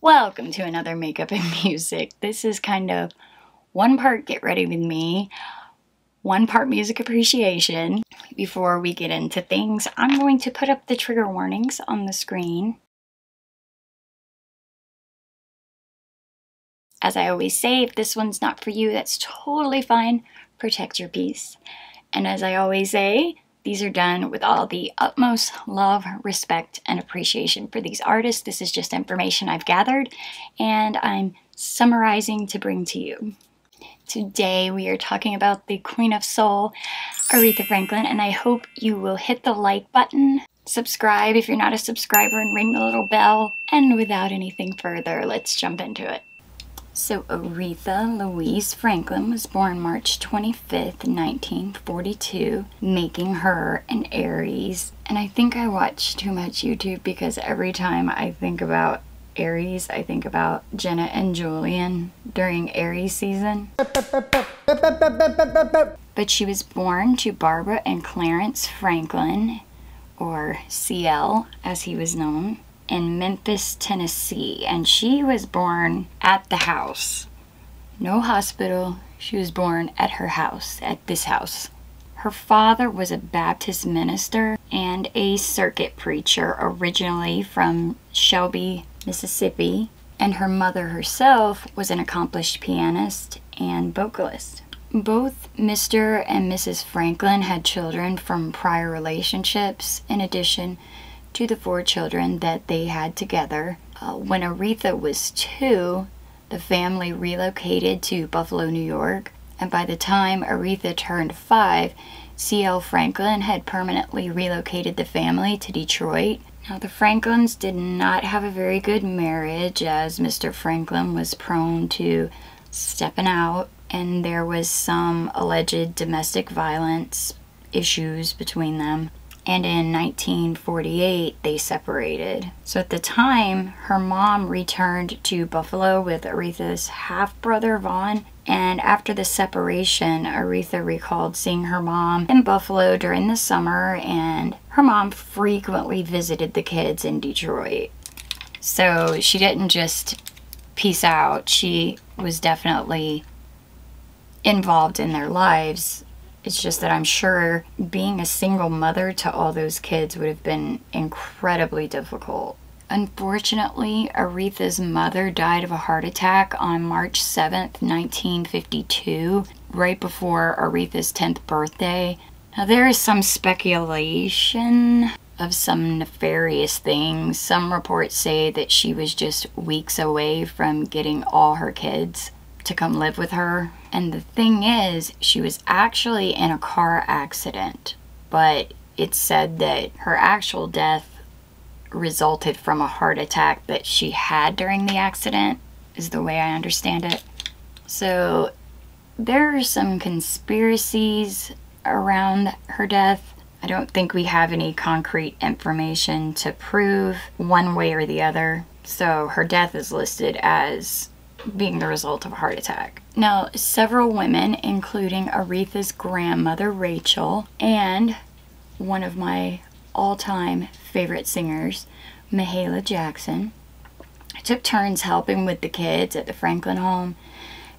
Welcome to another Makeup and Music. This is kind of one part get ready with me, one part music appreciation. Before we get into things, I'm going to put up the trigger warnings on the screen. As I always say, if this one's not for you, that's totally fine. Protect your peace. And as I always say, these are done with all the utmost love, respect, and appreciation for these artists. This is just information I've gathered, and I'm summarizing to bring to you. Today we are talking about the Queen of Soul, Aretha Franklin, and I hope you will hit the like button, subscribe if you're not a subscriber, and ring the little bell. And without anything further, let's jump into it. So Aretha Louise Franklin was born March 25th, 1942, making her an Aries. And I think I watch too much YouTube because every time I think about Aries, I think about Jenna and Julian during Aries season. But she was born to Barbara and Clarence Franklin, or CL as he was known, in Memphis, Tennessee, and she was born at the house. No hospital. She was born at her house, at this house. Her father was a Baptist minister and a circuit preacher, originally from Shelby, Mississippi, and her mother herself was an accomplished pianist and vocalist. Both Mr. and Mrs. Franklin had children from prior relationships, in addition to the 4 children that they had together. When Aretha was 2, the family relocated to Buffalo, New York, and by the time Aretha turned 5, C.L. Franklin had permanently relocated the family to Detroit. Now, the Franklins did not have a very good marriage, as Mr. Franklin was prone to stepping out, and there was some alleged domestic violence issues between them. And in 1948, they separated. So at the time, her mom returned to Buffalo with Aretha's half-brother, Vaughn. And after the separation, Aretha recalled seeing her mom in Buffalo during the summer, and her mom frequently visited the kids in Detroit. So she didn't just peace out. She was definitely involved in their lives. It's just that I'm sure being a single mother to all those kids would have been incredibly difficult. Unfortunately, Aretha's mother died of a heart attack on March 7th, 1952, right before Aretha's 10th birthday. Now, there is some speculation of some nefarious things. Some reports say that she was just weeks away from getting all her kids to come live with her. And the thing is, she was actually in a car accident, but it's said that her actual death resulted from a heart attack that she had during the accident, is the way I understand it. So there are some conspiracies around her death. I don't think we have any concrete information to prove one way or the other. So her death is listed as being the result of a heart attack. Now, several women, including Aretha's grandmother, Rachel, and one of my all-time favorite singers, Mahalia Jackson, took turns helping with the kids at the Franklin home.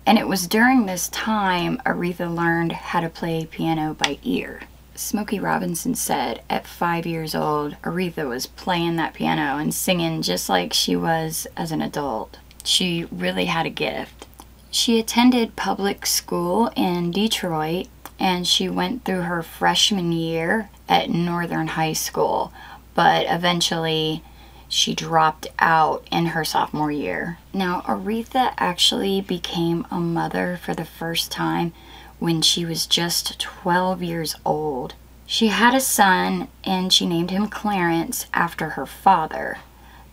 And it was during this time Aretha learned how to play piano by ear. Smokey Robinson said at 5 years old, Aretha was playing that piano and singing just like she was as an adult. She really had a gift. She attended public school in Detroit, and she went through her freshman year at Northern High School, but eventually she dropped out in her sophomore year. Now, Aretha actually became a mother for the first time when she was just 12 years old. She had a son, and she named him Clarence after her father.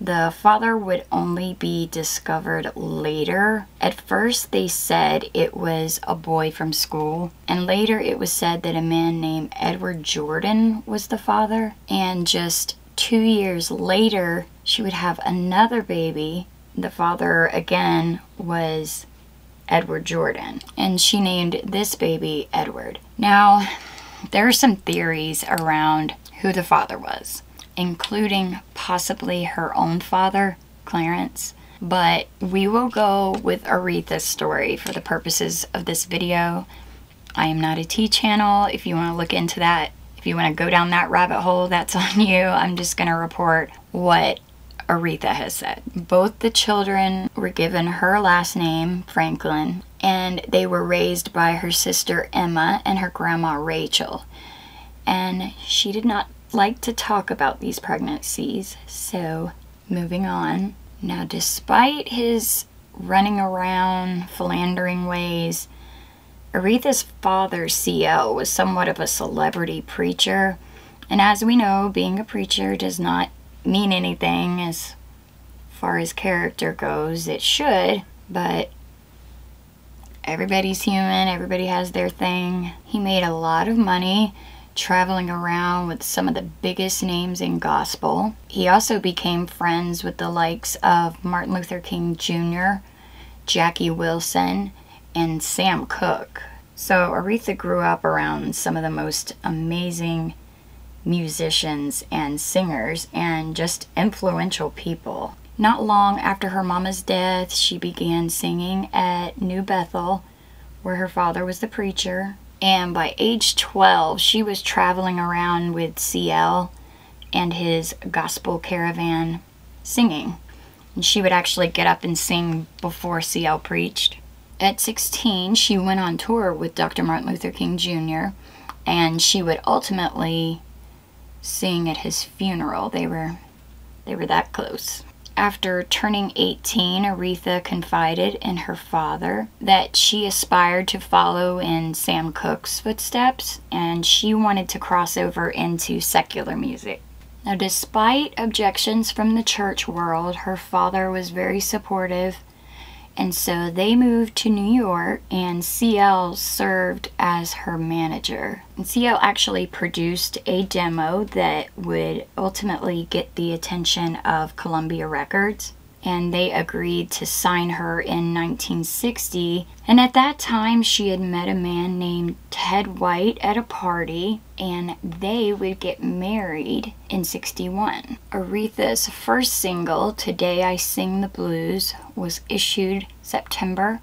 The father would only be discovered later. At first they said it was a boy from school, and later it was said that a man named Edward Jordan was the father. And just 2 years later, she would have another baby. The father again was Edward Jordan, and she named this baby Edward. Now, there are some theories around who the father was, including possibly her own father, Clarence. but we will go with Aretha's story for the purposes of this video. I am not a T channel. If you want to look into that, if you want to go down that rabbit hole, that's on you. I'm just going to report what Aretha has said. Both the children were given her last name, Franklin, and they were raised by her sister Emma and her grandma Rachel. And she did not like to talk about these pregnancies, so moving on. Now, despite his running around, philandering ways, Aretha's father, CL, was somewhat of a celebrity preacher. And as we know, being a preacher does not mean anything as far as character goes. It should, but everybody's human, everybody has their thing. He made a lot of money traveling around with some of the biggest names in gospel. He also became friends with the likes of Martin Luther King Jr., Jackie Wilson, and Sam Cooke. So Aretha grew up around some of the most amazing musicians and singers and just influential people. Not long after her mama's death, she began singing at New Bethel, where her father was the preacher. And by age 12, she was traveling around with CL and his gospel caravan singing. And she would actually get up and sing before CL preached. At 16, she went on tour with Dr. Martin Luther King Jr. and she would ultimately sing at his funeral. They were that close. After turning 18, Aretha confided in her father that she aspired to follow in Sam Cooke's footsteps and she wanted to cross over into secular music. Now, despite objections from the church world, her father was very supportive, and so they moved to New York and CL served as her manager. And CL actually produced a demo that would ultimately get the attention of Columbia Records, and they agreed to sign her in 1960. And at that time, she had met a man named Ted White at a party, and they would get married in 61. Aretha's first single, Today I Sing the Blues, was issued September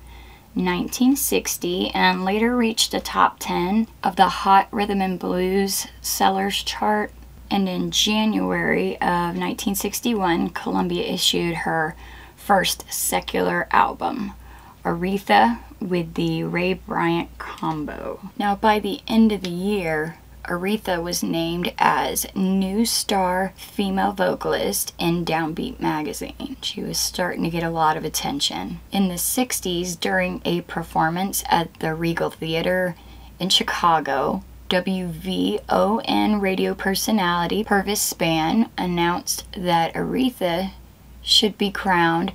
1960 and later reached the top 10 of the Hot Rhythm and Blues Sellers chart. And in January of 1961, Columbia issued her first secular album, Aretha with the Ray Bryant Combo. Now, by the end of the year, Aretha was named as New Star Female Vocalist in Downbeat magazine. She was starting to get a lot of attention. In the 60s, during a performance at the Regal Theater in Chicago, WVON radio personality Purvis Spann announced that Aretha should be crowned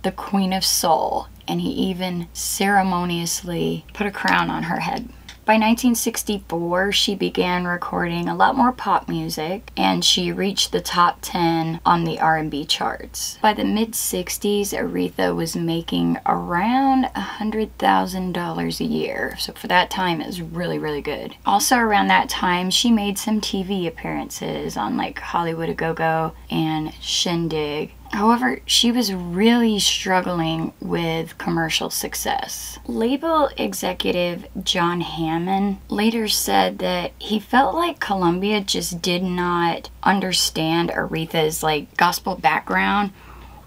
the Queen of Soul, and he even ceremoniously put a crown on her head. By 1964, she began recording a lot more pop music, and she reached the top 10 on the R&B charts. By the mid-60s, Aretha was making around $100,000 a year. So for that time, it was really, really good. Also around that time, she made some TV appearances on like Hollywood A Go-Go and Shindig. However, she was really struggling with commercial success. Label executive John Hammond later said that he felt like Columbia just did not understand Aretha's like gospel background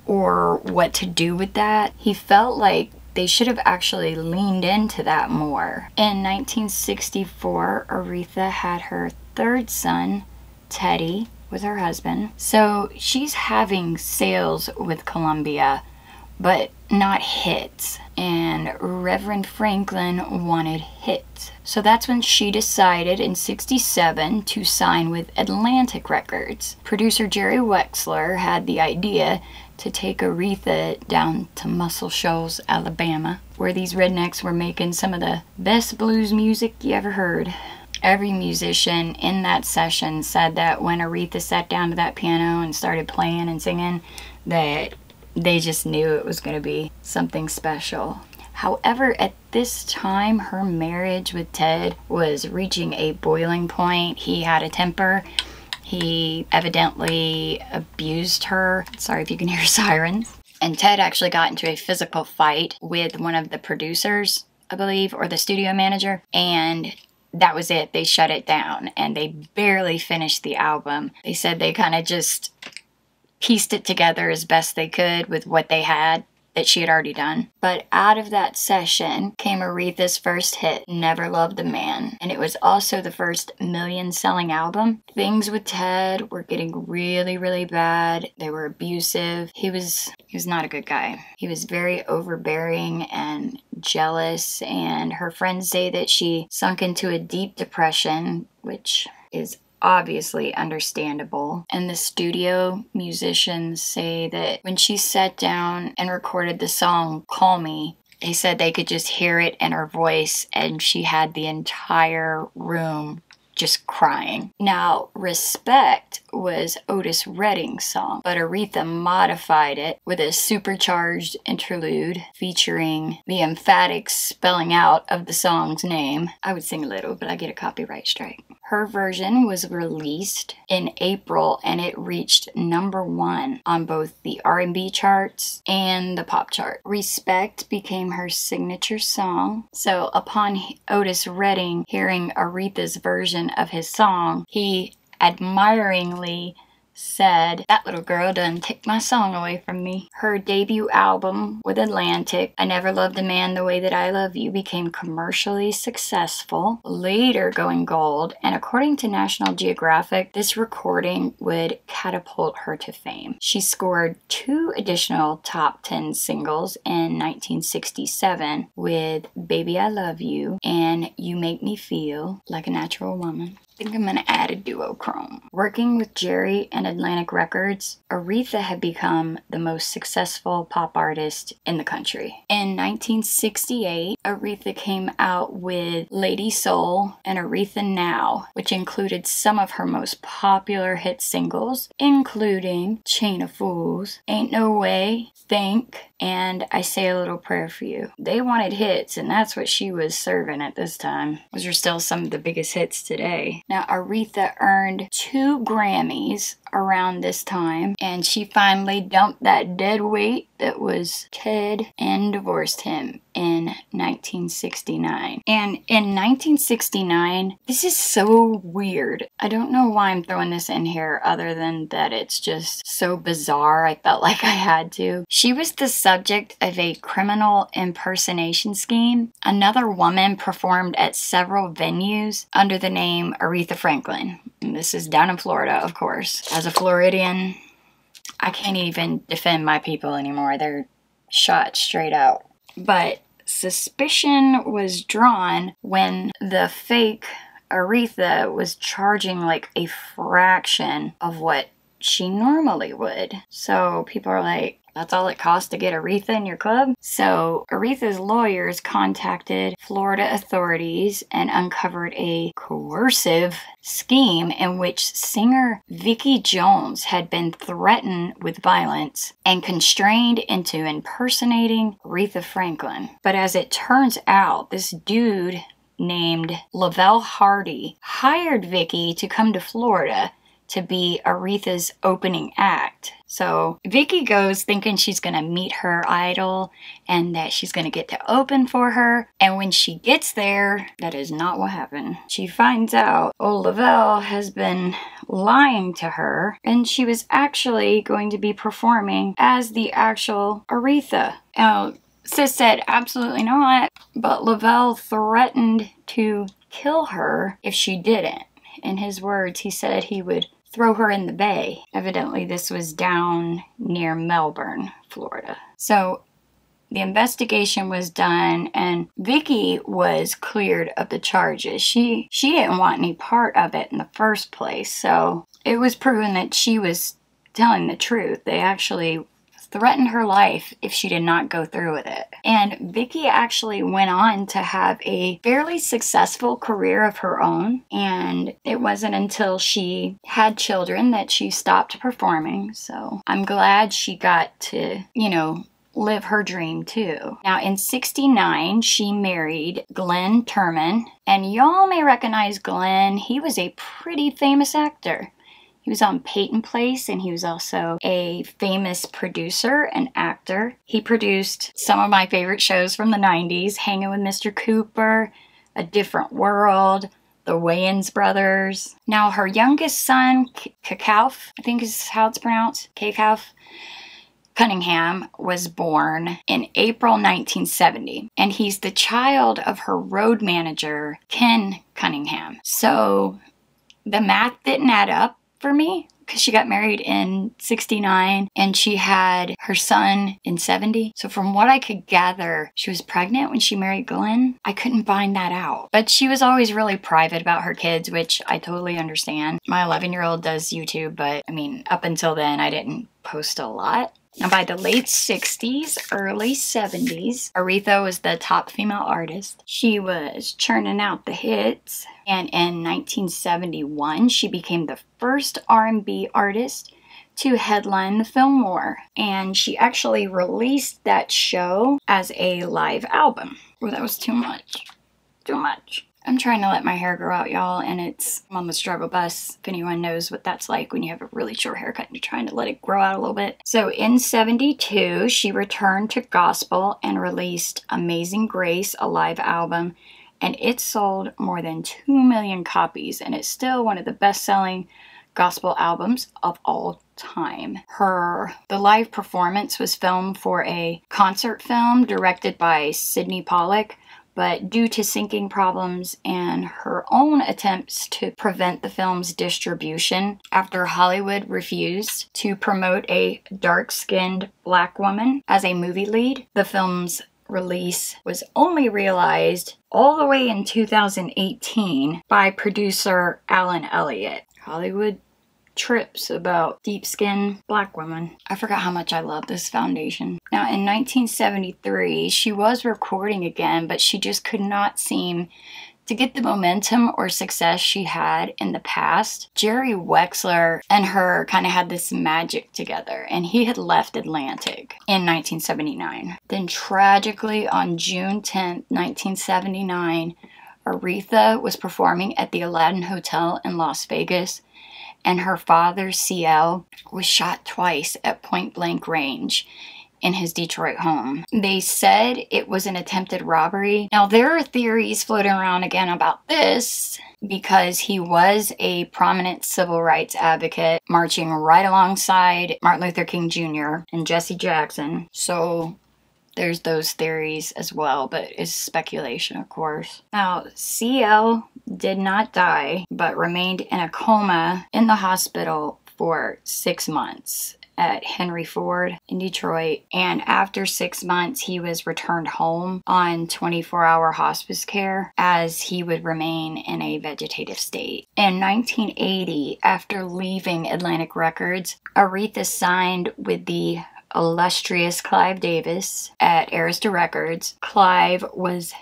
or what to do with that. He felt like they should have actually leaned into that more. In 1964, Aretha had her third son, Teddy, with her husband. So she's having sales with Columbia, but not hits. And Reverend Franklin wanted hits. So that's when she decided in 67 to sign with Atlantic Records. Producer Jerry Wexler had the idea to take Aretha down to Muscle Shoals, Alabama, where these rednecks were making some of the best blues music you ever heard. Every musician in that session said that when Aretha sat down to that piano and started playing and singing, that they just knew it was going to be something special. However, at this time, her marriage with Ted was reaching a boiling point. He had a temper. He evidently abused her. Sorry if you can hear sirens. And Ted actually got into a physical fight with one of the producers, I believe, or the studio manager, and that was it. They shut it down, and they barely finished the album. They said they kind of just pieced it together as best they could with what they had that she had already done. But out of that session came Aretha's first hit, Never Loved a Man. And it was also the first million-selling album. Things with Ted were getting really, really bad. They were abusive. He was not a good guy. He was very overbearing and jealous, and her friends say that she sunk into a deep depression, which is obviously understandable. And the studio musicians say that when she sat down and recorded the song Call Me, they said they could just hear it in her voice, and she had the entire room just crying. Now, Respect was Otis Redding's song, but Aretha modified it with a supercharged interlude featuring the emphatic spelling out of the song's name. I would sing a little, but I get a copyright strike. Her version was released in April, and it reached #1 on both the R&B charts and the pop chart. Respect became her signature song. So upon Otis Redding hearing Aretha's version of his song, he admiringly said, "That little girl done take my song away from me." Her debut album with Atlantic, I Never Loved a Man the Way That I Love You, became commercially successful, later going gold, and according to National Geographic, this recording would catapult her to fame. She scored 2 additional top 10 singles in 1967 with Baby I Love You and You Make Me Feel Like a Natural Woman. I think I'm gonna add a duochrome. Working with Jerry and Atlantic Records, Aretha had become the most successful pop artist in the country. In 1968, Aretha came out with Lady Soul and Aretha Now, which included some of her most popular hit singles, including Chain of Fools, Ain't No Way, Think, and I Say a Little Prayer for You. They wanted hits, and that's what she was serving at this time. Those are still some of the biggest hits today. Now, Aretha earned 2 Grammys around this time, and she finally dumped that dead weight that was Ted and divorced him in 1969. And in 1969, this is so weird. I don't know why I'm throwing this in here other than that it's just so bizarre. I felt like I had to. She was the subject of a criminal impersonation scheme. Another woman performed at several venues under the name Aretha Franklin. And this is down in Florida, of course. As a Floridian, I can't even defend my people anymore. They're shot straight out. But suspicion was drawn when the fake Aretha was charging like a fraction of what she normally would. So people are like, that's all it costs to get Aretha in your club? So Aretha's lawyers contacted Florida authorities and uncovered a coercive scheme in which singer Vicki Jones had been threatened with violence and constrained into impersonating Aretha Franklin. But as it turns out, this dude named Lavelle Hardy hired Vicki to come to Florida to be Aretha's opening act. So Vicki goes thinking she's gonna meet her idol and that she's gonna get to open for her. And when she gets there, that is not what happened. She finds out Lavelle has been lying to her, and she was actually going to be performing as the actual Aretha. Now, Sis said absolutely not, but Lavelle threatened to kill her if she didn't. In his words, he said he would throw her in the bay. Evidently, this was down near Melbourne, Florida. So the investigation was done, and Vicki was cleared of the charges. She didn't want any part of it in the first place, so it was proven that she was telling the truth. They actually threatened her life if she did not go through with it. And Vicki actually went on to have a fairly successful career of her own, and it wasn't until she had children that she stopped performing. So I'm glad she got to, live her dream too. Now in '69, she married Glenn Turman, and y'all may recognize Glenn. He was a pretty famous actor. He was on Peyton Place, and he was also a famous producer and actor. He produced some of my favorite shows from the 90s, Hanging with Mr. Cooper, A Different World, The Wayans Brothers. Now, her youngest son, Cakauf, I think is how it's pronounced, Cakauf Cunningham, was born in April 1970, and he's the child of her road manager, Ken Cunningham. So the math didn't add up for me, because she got married in 69 and she had her son in 70. So from what I could gather, she was pregnant when she married Glenn. I couldn't find that out. But she was always really private about her kids, which I totally understand. My 11-year-old does YouTube, but I mean, up until then, I didn't post a lot. Now, by the late 60s, early 70s, Aretha was the top female artist. She was churning out the hits. And in 1971, she became the first R&B artist to headline the Fillmore. And she actually released that show as a live album. Well, that was too much. Too much. I'm trying to let my hair grow out, y'all, and I'm on the struggle bus. If anyone knows what that's like when you have a really short haircut and you're trying to let it grow out a little bit. So in 72, she returned to gospel and released Amazing Grace, a live album, and it sold more than 2 million copies, and it's still one of the best-selling gospel albums of all time. The live performance was filmed for a concert film directed by Sidney Pollack, but due to syncing problems and her own attempts to prevent the film's distribution after Hollywood refused to promote a dark-skinned black woman as a movie lead, the film's release was only realized all the way in 2018 by producer Alan Elliott. Hollywood trips about deep-skinned black women. I forgot how much I love this foundation. Now, in 1973, she was recording again, but she just could not seem to get the momentum or success she had in the past. Jerry Wexler and her kind of had this magic together, and he had left Atlantic in 1979. Then tragically, on June 10th, 1979, Aretha was performing at the Aladdin Hotel in Las Vegas, and her father, CL, was shot twice at point-blank range in his Detroit home. They said it was an attempted robbery. Now, there are theories floating around again about this because he was a prominent civil rights advocate marching right alongside Martin Luther King Jr. and Jesse Jackson. So there's those theories as well, but it's speculation, of course. Now, CL did not die, but remained in a coma in the hospital for 6 months at Henry Ford in Detroit, and after 6 months he was returned home on 24-hour hospice care as he would remain in a vegetative state. In 1980, after leaving Atlantic Records, Aretha signed with the illustrious Clive Davis at Arista Records. Clive was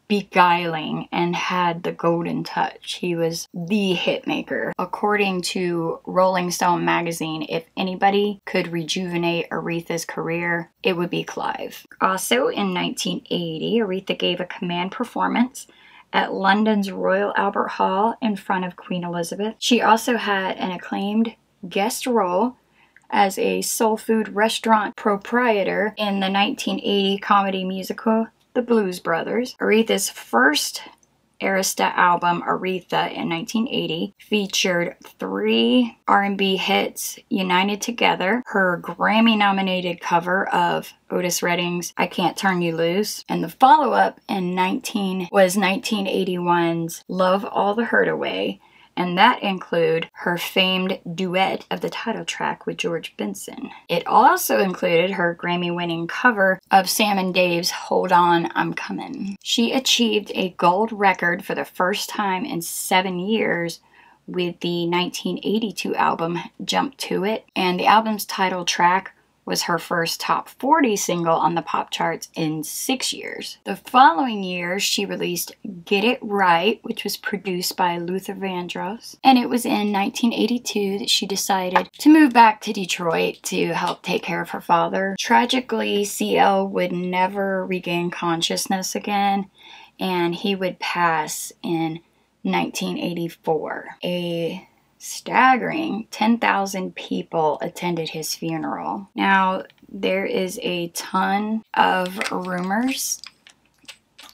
beguiling and had the golden touch. He was the hit maker. According to Rolling Stone magazine, if anybody could rejuvenate Aretha's career, it would be Clive. Also in 1980, Aretha gave a command performance at London's Royal Albert Hall in front of Queen Elizabeth. She also had an acclaimed guest role as a soul food restaurant proprietor in the 1980 comedy musical The Blues Brothers. Aretha's first Arista album, Aretha, in 1980, featured 3 R&B hits united together: her Grammy-nominated cover of Otis Redding's I Can't Turn You Loose, and the follow-up was 1981's Love All the Hurt Away, and that included her famed duet of the title track with George Benson. It also included her Grammy-winning cover of Sam and Dave's Hold On, I'm Comin'. She achieved a gold record for the first time in 7 years with the 1982 album Jump To It, and the album's title track was her first top 40 single on the pop charts in 6 years. The following year, she released Get It Right, which was produced by Luther Vandross. And it was in 1982 that she decided to move back to Detroit to help take care of her father. Tragically, CL would never regain consciousness again, and he would pass in 1984. A staggering 10,000 people attended his funeral. Now, there is a ton of rumors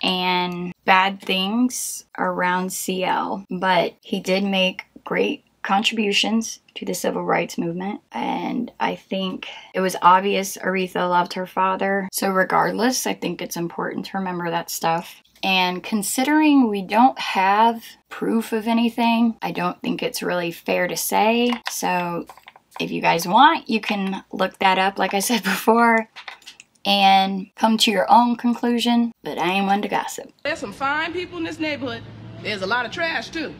and bad things around CL, but he did make great contributions to the civil rights movement, and I think it was obvious Aretha loved her father. So regardless, I think it's important to remember that stuff. And considering we don't have proof of anything, I don't think it's really fair to say. So if you guys want, you can look that up, like I said before, and come to your own conclusion, but I ain't one to gossip. There's some fine people in this neighborhood. There's a lot of trash too,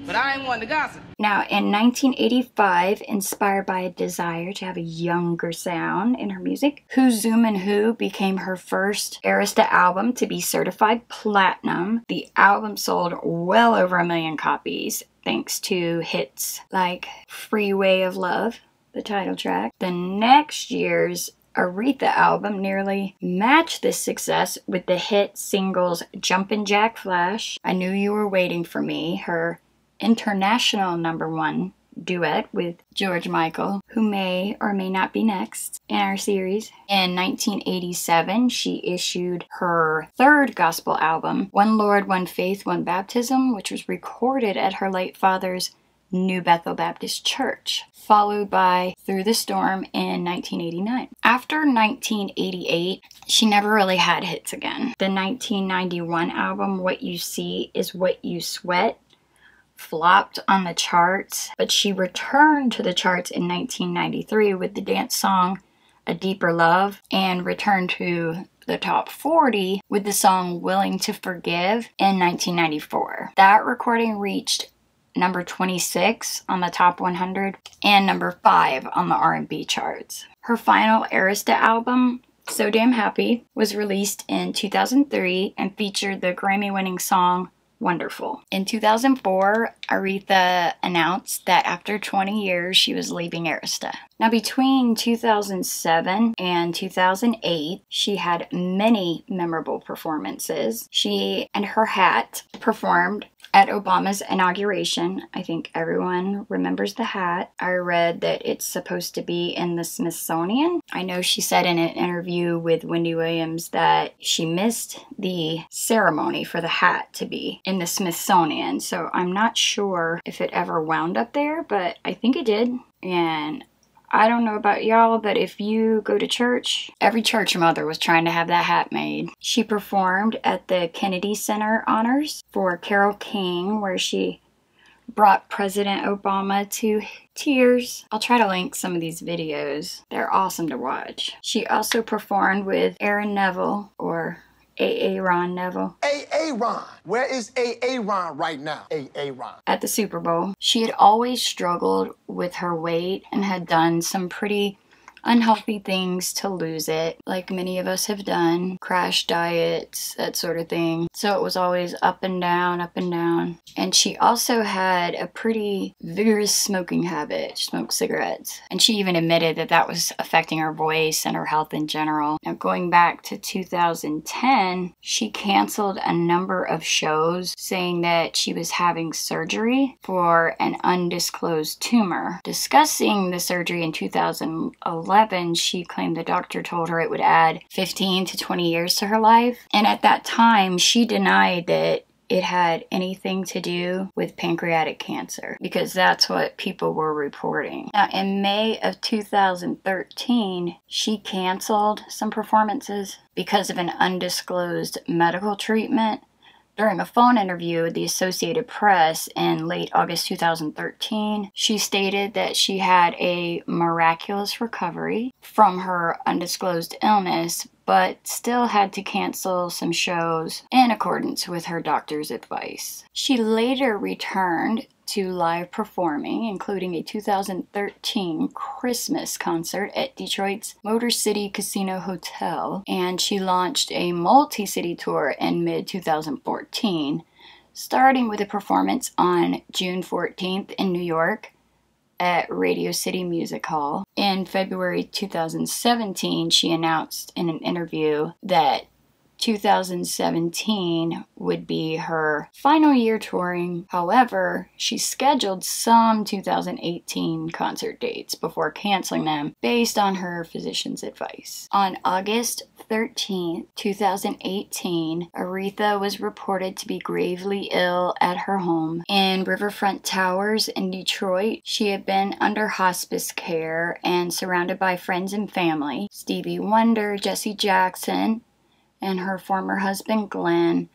but I ain't one to gossip. Now, in 1985, inspired by a desire to have a younger sound in her music, Who's Zoomin' Who became her first Arista album to be certified platinum. The album sold well over 1 million copies, thanks to hits like Freeway of Love, the title track. The next year's Aretha album nearly matched this success with the hit singles Jumpin' Jack Flash, I Knew You Were Waiting for Me, her international #1 duet with George Michael, who may or may not be next in our series. In 1987, she issued her third gospel album, One Lord, One Faith, One Baptism, which was recorded at her late father's New Bethel Baptist Church, followed by Through the Storm in 1989. After 1988, she never really had hits again. The 1991 album, What You See Is What You Sweat, flopped on the charts, but she returned to the charts in 1993 with the dance song A Deeper Love, and returned to the top 40 with the song Willing to Forgive in 1994. That recording reached number 26 on the top 100 and number 5 on the R&B charts. Her final Arista album, So Damn Happy, was released in 2003 and featured the Grammy-winning song Wonderful. In 2004, Aretha announced that after 20 years, she was leaving Arista. Now, between 2007 and 2008, she had many memorable performances. She and her hat performed at Obama's inauguration. I think everyone remembers the hat. I read that it's supposed to be in the Smithsonian. I know she said in an interview with Wendy Williams that she missed the ceremony for the hat to be in the Smithsonian. So I'm not sure if it ever wound up there, but I think it did. And I don't know about y'all, but if you go to church, every church mother was trying to have that hat made. She performed at the Kennedy Center Honors for Carole King, where she brought President Obama to tears. I'll try to link some of these videos. They're awesome to watch. She also performed with Aaron Neville, or Aaron Neville. Aaron. Where is Aaron right now? Aaron. At the Super Bowl. She had always struggled with her weight and had done some pretty unhealthy things to lose it, like many of us have done, crash diets, that sort of thing. So it was always up and down, up and down. And she also had a pretty vigorous smoking habit. She smoked cigarettes. And she even admitted that that was affecting her voice and her health in general. Now, going back to 2010, she canceled a number of shows, saying that she was having surgery for an undisclosed tumor. Discussing the surgery in 2011, she claimed the doctor told her it would add 15 to 20 years to her life. And at that time, she denied that it had anything to do with pancreatic cancer, because that's what people were reporting. Now, in May of 2013, she canceled some performances because of an undisclosed medical treatment. During a phone interview with the Associated Press in late August 2013, she stated that she had a miraculous recovery from her undisclosed illness, but still had to cancel some shows in accordance with her doctor's advice. She later returned to live performing, including a 2013 Christmas concert at Detroit's Motor City Casino Hotel, and she launched a multi-city tour in mid-2014, starting with a performance on June 14th in New York at Radio City Music Hall. In February 2017, she announced in an interview that 2017 would be her final year touring. However, she scheduled some 2018 concert dates before canceling them based on her physician's advice. On August 13th, 2018, Aretha was reported to be gravely ill at her home in Riverfront Towers in Detroit. She had been under hospice care and surrounded by friends and family. Stevie Wonder, Jesse Jackson, and her former husband Glenn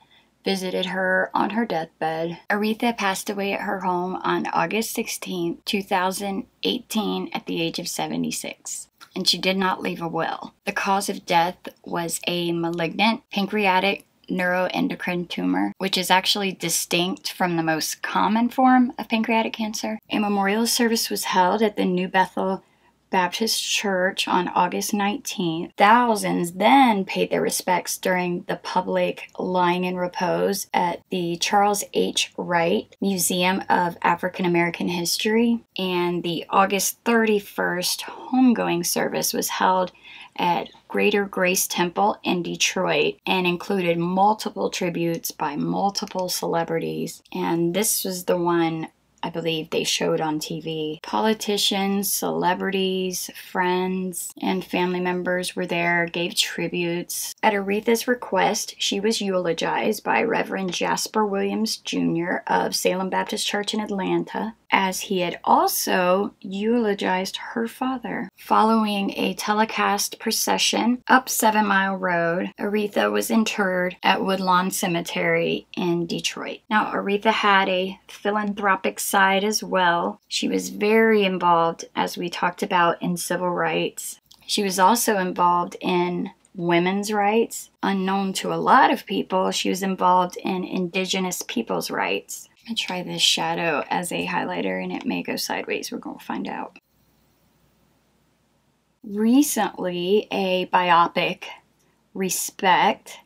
visited her on her deathbed. Aretha passed away at her home on August 16, 2018 at the age of 76. And she did not leave a will. The cause of death was a malignant pancreatic neuroendocrine tumor, which is actually distinct from the most common form of pancreatic cancer. A memorial service was held at the New Bethel Baptist Church on August 19th. Thousands then paid their respects during the public lying in repose at the Charles H. Wright Museum of African American History, and the August 31st homegoing service was held at Greater Grace Temple in Detroit and included multiple tributes by multiple celebrities. And this was the one I believe they showed on TV. Politicians, celebrities, friends, and family members were there, gave tributes. At Aretha's request, she was eulogized by Reverend Jasper Williams Jr. of Salem Baptist Church in Atlanta, as he had also eulogized her father. Following a telecast procession up 7 Mile Road, Aretha was interred at Woodlawn Cemetery in Detroit. Now, Aretha had a philanthropic side as well. She was very involved, as we talked about, in civil rights. She was also involved in women's rights. Unknown to a lot of people, she was involved in indigenous people's rights. I'm going to try this shadow as a highlighter and it may go sideways. We're going to find out. Recently, a biopic, Respect,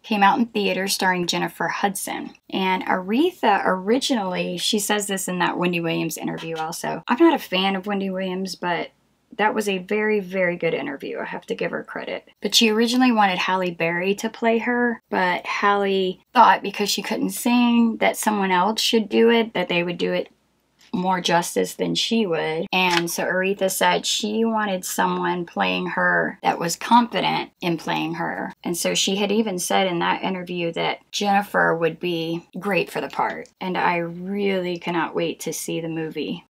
came out in theaters starring Jennifer Hudson. And Aretha originally, she says this in that Wendy Williams interview also. I'm not a fan of Wendy Williams, but that was a very, very good interview. I have to give her credit. But she originally wanted Halle Berry to play her, but Halle thought because she couldn't sing that someone else should do it, that they would do it more justice than she would. And so Aretha said she wanted someone playing her that was confident in playing her. And so she had even said in that interview that Jennifer would be great for the part. And I really cannot wait to see the movie.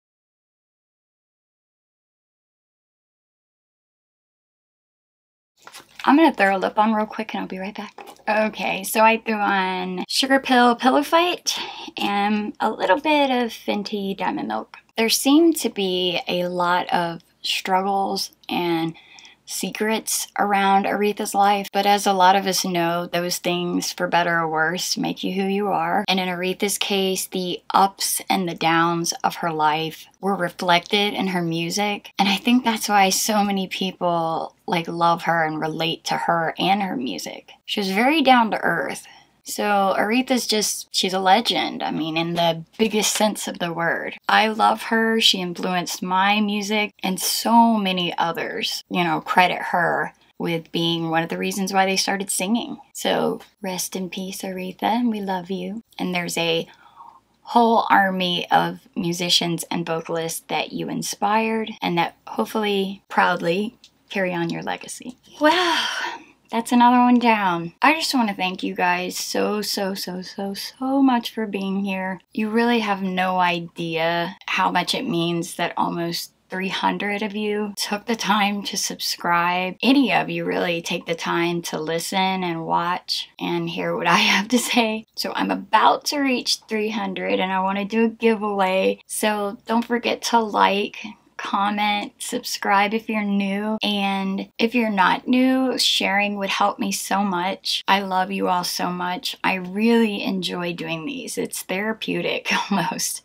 I'm going to throw a lip on real quick and I'll be right back. Okay, so I threw on Sugar Pill Pillow Fight and a little bit of Fenty Diamond Milk. There seemed to be a lot of struggles and secrets around Aretha's life, but as a lot of us know, those things, for better or worse, make you who you are. And in Aretha's case, the ups and the downs of her life were reflected in her music. And I think that's why so many people love her and relate to her and her music. She was very down to earth. So Aretha's she's a legend. I mean, in the biggest sense of the word. I love her. She influenced my music and so many others, credit her with being one of the reasons why they started singing. So rest in peace, Aretha, and we love you. And there's a whole army of musicians and vocalists that you inspired and that hopefully proudly carry on your legacy. Well, that's another one down. I just want to thank you guys so much for being here. You really have no idea how much it means that almost 300 of you took the time to subscribe. Any of you really take the time to listen and watch and hear what I have to say. So I'm about to reach 300 and I want to do a giveaway. So don't forget to comment, subscribe if you're new, and if you're not new, sharing would help me so much. I love you all so much. I really enjoy doing these. It's therapeutic almost.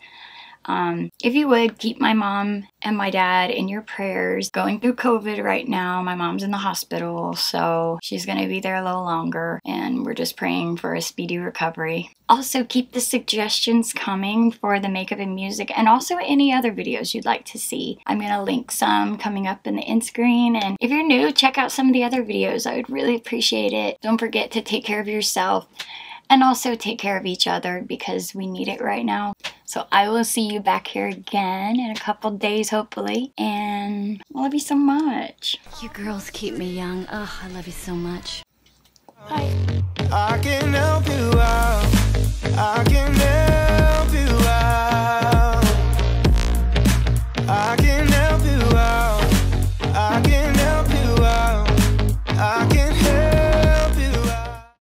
if you would, keep my mom and my dad in your prayers. Going through COVID right now. My mom's in the hospital, so she's gonna be there a little longer, and we're just praying for a speedy recovery. Also, keep the suggestions coming for the makeup and music, and also any other videos you'd like to see. I'm gonna link some coming up in the end screen, and if you're new, check out some of the other videos. I would really appreciate it. Don't forget to take care of yourself and also take care of each other, because we need it right now. So I will see you back here again in a couple days, hopefully, and I love you so much. You girls keep me young. Oh, I love you so much.